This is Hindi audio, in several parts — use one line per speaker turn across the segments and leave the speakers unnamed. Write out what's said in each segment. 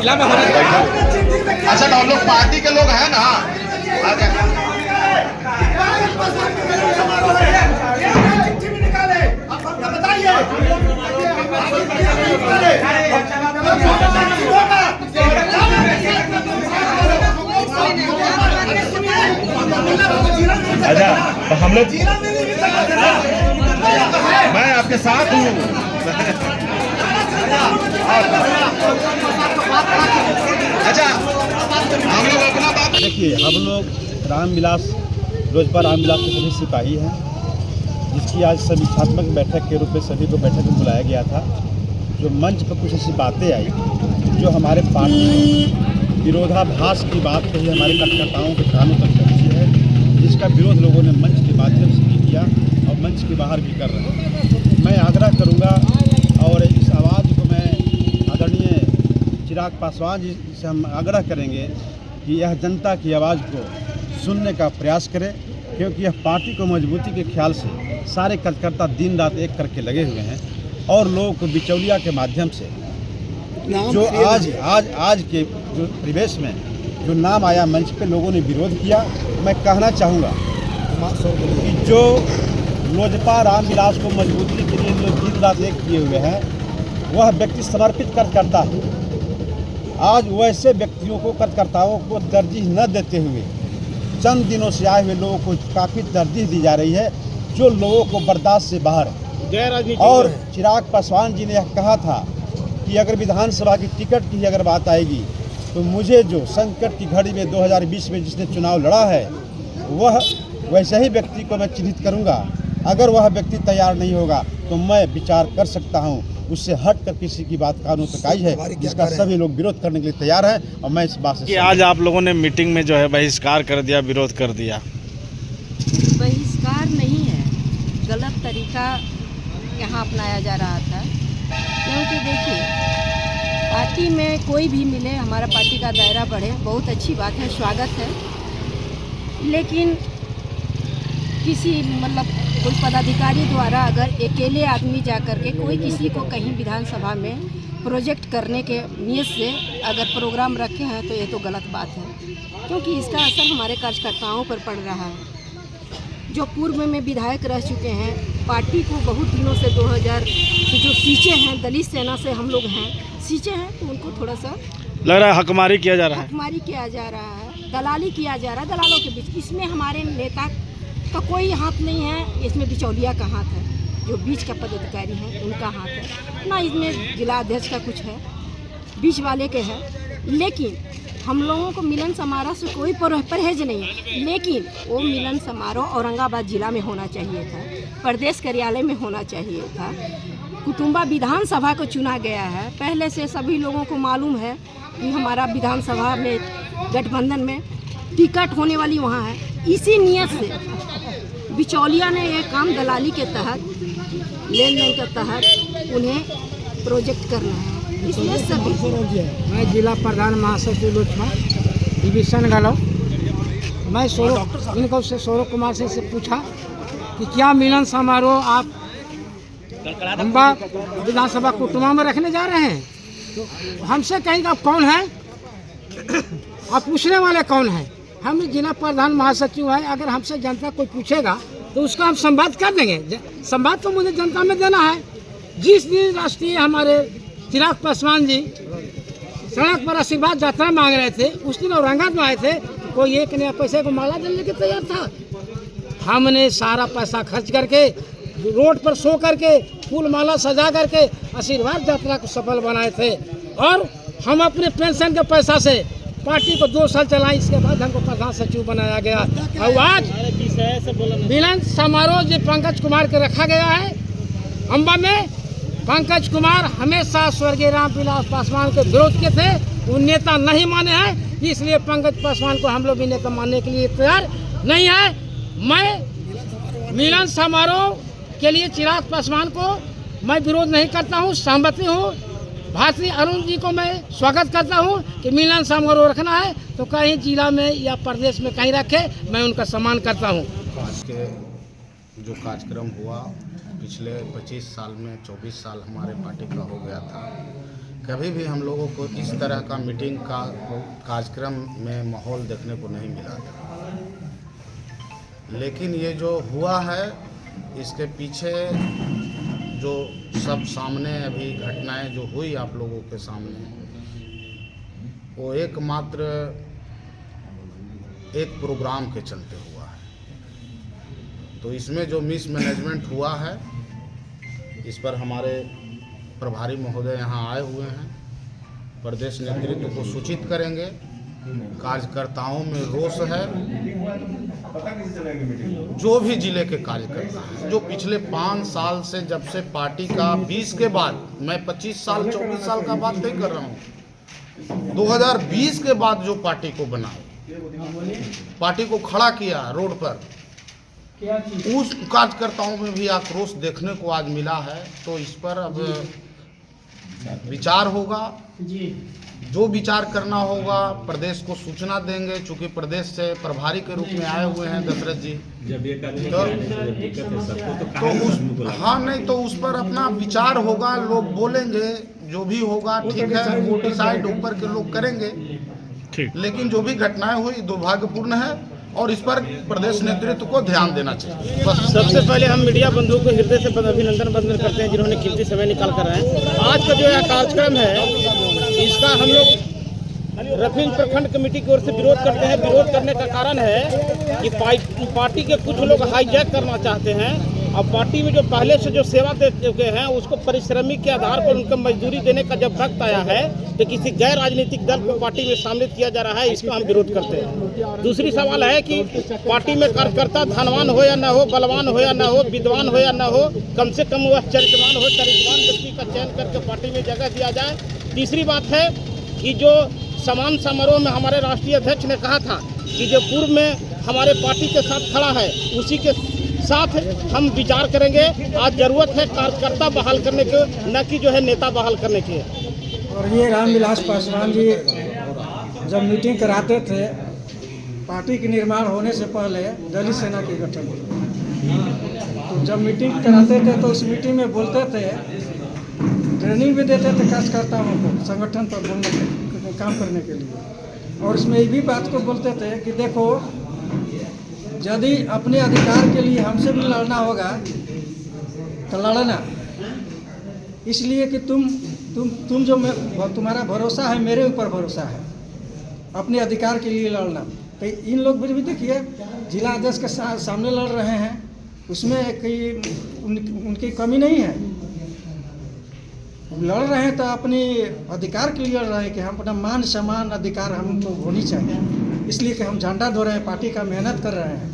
अच्छा तो हम लोग पार्टी के लोग हैं ना। अच्छा तो हम लोग, मैं आपके साथ हूँ। अच्छा हम लोग अपना बात
देखिए, हम लोग रामविलास रोजपा रामविलास के सभी सिपाही हैं, जिसकी आज समीक्षात्मक बैठक के रूप में सभी को बैठक में बुलाया गया था। जो मंच पर कुछ ऐसी बातें आई जो हमारे पार्टी विरोधाभास की बात कही, हमारे कार्यकर्ताओं के कानों तक पहुँची है, जिसका विरोध लोगों ने मंच के माध्यम से भी किया और मंच के बाहर भी कर रहे हैं। मैं आग्रह करूँगा और इस आवाज़ को मैं आदरणीय चिराग पासवान जी से हम आग्रह करेंगे कि यह जनता की आवाज़ को सुनने का प्रयास करें, क्योंकि यह पार्टी को मजबूती के ख्याल से सारे कार्यकर्ता दिन रात एक करके लगे हुए हैं और लोगों को बिचौलिया के माध्यम से जो आज के जो परिवेश में जो नाम आया मंच पे लोगों ने विरोध किया। मैं कहना चाहूँगा कि जो लोजपा रामविलास को मजबूती के लिए जो दिन रात एक किए हुए हैं, वह व्यक्ति समर्पित करता है। आज वैसे व्यक्तियों को कार्यकर्ताओं को तरजीह न देते हुए चंद दिनों से आए हुए लोगों को काफ़ी तरजीह दी जा रही है, जो लोगों को बर्दाश्त से बाहर है। और चिराग पासवान जी ने यह कहा था कि अगर विधानसभा की टिकट की अगर बात आएगी तो मुझे जो संकट की घड़ी में 2020 में जिसने चुनाव लड़ा है, वह वैसे ही व्यक्ति को मैं चिन्हित करूंगा। अगर वह व्यक्ति तैयार नहीं होगा तो मैं विचार कर सकता हूं। उससे हट कर किसी की बात कानून तक आई है, जिसका सभी लोग विरोध करने के लिए तैयार हैं। और मैं इस बात से
कि आज आप लोगों ने मीटिंग में जो है बहिष्कार कर दिया, विरोध कर दिया।
बहिष्कार नहीं है, गलत तरीका यहाँ अपनाया जा रहा था। क्योंकि देखिए, पार्टी में कोई भी मिले, हमारा पार्टी का दायरा बढ़े, बहुत अच्छी बात है, स्वागत है। लेकिन किसी कोई पदाधिकारी द्वारा अगर अकेले आदमी जा कर के कोई किसी को कहीं विधानसभा में प्रोजेक्ट करने के नियत से अगर प्रोग्राम रखे हैं तो ये तो गलत बात है, क्योंकि इसका असर हमारे कार्यकर्ताओं पर पड़ रहा है। जो पूर्व में विधायक रह चुके हैं, पार्टी को बहुत दिनों से 2000 से जो सींचे हैं, दलित सेना से हम लोग हैं, सींचे हैं, तो उनको थोड़ा सा
लग रहा है हकमारी किया जा रहा है,
हकमारी किया जा रहा है, दलाली किया जा रहा है दलालों के बीच। इसमें हमारे नेता का कोई हाथ नहीं है, इसमें बिचौलिया का हाथ है, जो बीच का पदाधिकारी हैं उनका हाथ है ना, इसमें जिला अध्यक्ष का कुछ है, बीच वाले के है। लेकिन हम लोगों को मिलन समारोह से कोई परहेज नहीं है, लेकिन वो मिलन समारोह औरंगाबाद जिला में होना चाहिए था, प्रदेश कार्यालय में होना चाहिए था। कुटुंबा विधानसभा को चुना गया है, पहले से सभी लोगों को मालूम है कि हमारा विधानसभा में गठबंधन में टिकट होने वाली वहाँ है। इसी नियत से बिचौलिया ने ये काम दलाली के तहत, लेन देन के तहत उन्हें प्रोजेक्ट करना है। इसमें सभी
मैं जिला प्रधान महासचिव लोजपा डिवीजन गलौ, मैं सौरभ कुमार से पूछा कि क्या मिलन समारोह आप अम्बा विधानसभा कुटुंबा में रखने जा रहे हैं? तो हमसे कहेंगे आप कौन हैं, आप पूछने वाले कौन हैं? हम जिला प्रधान महासचिव हैं, अगर हमसे जनता कोई पूछेगा तो उसका हम संवाद कर देंगे। संवाद तो मुझे जनता में देना है। जिस दिन राष्ट्रीय हमारे चिराग पासवान जी सड़क पर आशीर्वाद यात्रा मांग रहे थे, उस दिन औरंगाबाद में आए थे, कोई एक नया पैसे को माला देने के तैयार था? हमने सारा पैसा खर्च करके रोड पर सो करके फूल माला सजा करके आशीर्वाद यात्रा को सफल बनाए थे, और हम अपने पेंशन के पैसा से पार्टी को 2 साल चलाए। इसके बाद हमको प्रधान सचिव बनाया गया और आज मिलन समारोह जो पंकज कुमार के रखा गया है अम्बा में। पंकज कुमार हमेशा स्वर्गीय रामविलास पासवान के विरोध के थे, वो नेता नहीं माने हैं, इसलिए पंकज पासवान को हम लोग भी नेता मानने के लिए तैयार नहीं है। मैं मिलन समारोह के लिए चिराग पासवान को मैं विरोध नहीं करता हूँ, सहमति हूँ। भारती अरुण जी को मैं स्वागत करता हूँ कि मिलन समारोह रखना है तो कहीं जिला में या प्रदेश में कहीं रखे, मैं उनका सम्मान करता हूँ।
आज के जो कार्यक्रम हुआ पिछले 25 साल में 24 साल हमारे पार्टी का हो गया था। कभी भी हम लोगों को इस तरह का मीटिंग का कार्यक्रम में माहौल देखने को नहीं मिला था। लेकिन ये जो हुआ है इसके पीछे जो सब सामने अभी घटनाएं जो हुई आप लोगों के सामने, वो एकमात्र एक प्रोग्राम के चलते हुआ है। तो इसमें जो मिसमैनेजमेंट हुआ है इस पर हमारे प्रभारी महोदय यहाँ आए हुए हैं, प्रदेश नेतृत्व को सूचित करेंगे। कार्यकर्ताओं में रोष है, जो भी जिले के कार्यकर्ता हैं, जो पिछले 5 साल से जब से पार्टी का 20 के बाद, मैं 25 साल 24 साल का बात नहीं कर रहा हूँ, 2020 के बाद जो पार्टी को बनाए, पार्टी को खड़ा किया रोड पर, उस कार्यकर्ताओं में भी आक्रोश देखने को आज मिला है। तो इस पर अब विचार होगा, जो विचार करना होगा प्रदेश को सूचना देंगे। चूंकि प्रदेश से प्रभारी के रूप में आए हुए हैं दशरथ जी, तो उस पर अपना विचार होगा, लोग बोलेंगे, जो भी होगा ठीक है, वो डिसाइड ऊपर के लोग करेंगे। लेकिन जो भी घटनाएं हुई दुर्भाग्यपूर्ण है और इस पर प्रदेश नेतृत्व को ध्यान देना चाहिए। बस
सबसे पहले हम मीडिया बंधुओं को हृदय से अभिनंदन वंदन करते हैं जिन्होंने कीमती समय निकाल कर आए। आज का जो यह कार्यक्रम है इसका हम लोग रफीन प्रखंड कमेटी की ओर से विरोध करते हैं। विरोध करने का कारण है कि पार्टी के कुछ लोग हाईजैक करना चाहते हैं और पार्टी में जो पहले से जो सेवा दे चुके हैं उसको परिश्रमी के आधार पर उनको मजदूरी देने का जब वक्त आया है तो किसी गैर राजनीतिक दल को पार्टी में शामिल किया जा रहा है, इसका हम विरोध करते हैं। दूसरी सवाल है कि पार्टी में कार्यकर्ता धनवान हो या न हो, बलवान हो या न हो, विद्वान हो या न हो, कम से कम वह चरित्रवान हो, चरित्रवान व्यक्ति का चयन करके पार्टी में जगह दिया जाए। तीसरी बात है कि जो सम्मान समारोह में हमारे राष्ट्रीय अध्यक्ष ने कहा था कि जो पूर्व में हमारे पार्टी के साथ खड़ा है उसी के साथ हम विचार करेंगे। आज जरूरत है कार्यकर्ता बहाल करने की, न कि जो है नेता बहाल करने की।
और ये रामविलास पासवान जी जब मीटिंग कराते थे पार्टी के निर्माण होने से पहले दलित सेना के गठन, तो जब मीटिंग कराते थे तो उस मीटिंग में बोलते थे, ट्रेनिंग भी देते थे कार्यकर्ताओं को संगठन पर बोलने के काम करने के लिए। और उसमें ये भी बात को बोलते थे कि देखो यदि अपने अधिकार के लिए हमसे भी लड़ना होगा तो लड़ना, इसलिए कि तुम जो तुम्हारा भरोसा है मेरे ऊपर भरोसा है, अपने अधिकार के लिए लड़ना। तो इन लोग भी देखिए जिला अध्यक्ष के सामने लड़ रहे हैं, उसमें कोई उनकी कमी नहीं है, लड़ रहे हैं तो अपने अधिकार के लिए लड़ रहे हैं कि हम अपना मान सम्मान अधिकार हमको होनी चाहिए, इसलिए कि हम झंडा धो रहे हैं, पार्टी का मेहनत कर रहे हैं।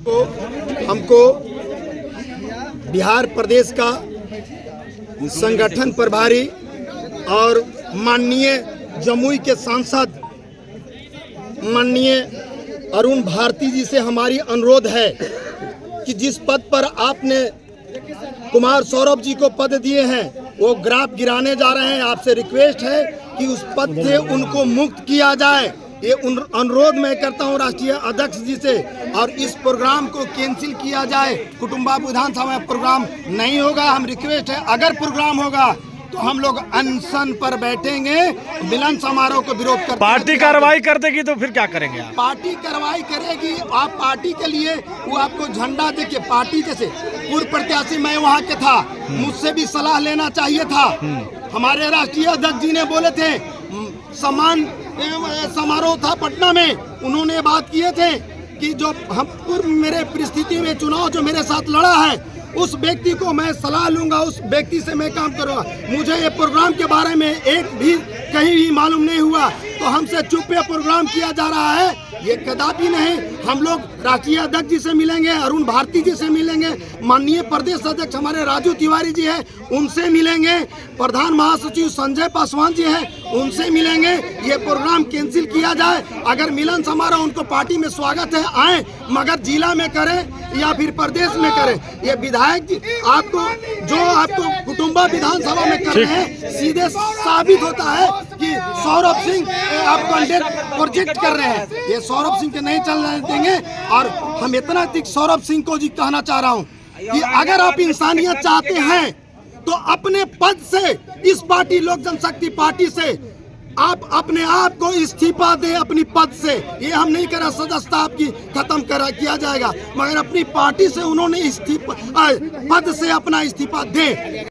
तो हमको बिहार प्रदेश का संगठन प्रभारी और माननीय जमुई के सांसद माननीय अरुण भारती जी से हमारी अनुरोध है कि जिस पद पर आपने कुमार सौरभ जी को पद दिए हैं वो ग्राफ गिराने जा रहे हैं। आपसे रिक्वेस्ट है कि उस पद से उनको मुक्त किया जाए। ये अनुरोध मैं करता हूं राष्ट्रीय अध्यक्ष जी से, और इस प्रोग्राम को कैंसिल किया जाए। कुटुंबा विधानसभा में प्रोग्राम नहीं होगा। हम रिक्वेस्ट है अगर प्रोग्राम होगा तो हम लोग अनशन पर बैठेंगे, मिलन समारोह को विरोध कर।
पार्टी कार्रवाई कर देगी तो फिर क्या करेंगे आप?
पार्टी कार्रवाई करेगी। आप पार्टी के लिए वो आपको झंडा देके पार्टी जैसे पूर्व प्रत्याशी मैं वहाँ के था, मुझसे भी सलाह लेना चाहिए था। हमारे राष्ट्रीय अध्यक्ष जी ने बोले थे, सम्मान समारोह था पटना में, उन्होंने बात किए थे कि जो हम पूर्व मेरे परिस्थिति में चुनाव जो मेरे साथ लड़ा है उस व्यक्ति को मैं सलाह लूंगा, उस व्यक्ति से मैं काम करूंगा। मुझे ये प्रोग्राम के बारे में एक भी कहीं भी मालूम नहीं हुआ, तो हमसे चुपे प्रोग्राम किया जा रहा है, ये कदापि नहीं। हम लोग राष्ट्रीय अध्यक्ष जी से मिलेंगे, अरुण भारती जी से मिलेंगे, माननीय प्रदेश अध्यक्ष हमारे राजू तिवारी जी हैं उनसे मिलेंगे, प्रधान महासचिव संजय पासवान जी हैं उनसे मिलेंगे। ये प्रोग्राम कैंसिल किया जाए। अगर मिलन समारोह उनको पार्टी में स्वागत है आए, मगर जिला में करें या फिर प्रदेश में करें। ये विधायक जी आपको कुटुंबा विधानसभा में कर रहे हैं, सीधे साबित होता है कि सौरभ सिंह आप कंटेंट प्रोजेक्ट कर रहे हैं। ये सौरभ सिंह के नहीं चलने देंगे। और हम इतना सौरभ सिंह को जी कहना चाह रहा हूँ कि अगर आप इंसानियत चाहते हैं तो अपने पद से, इस पार्टी लोक जनशक्ति पार्टी से आप अपने आप को इस्तीफा दें अपनी पद से। ये हम नहीं करा सदस्यता आपकी खत्म किया जाएगा, मगर अपनी पार्टी से उन्होंने इस्तीफा पद से अपना इस्तीफा दें।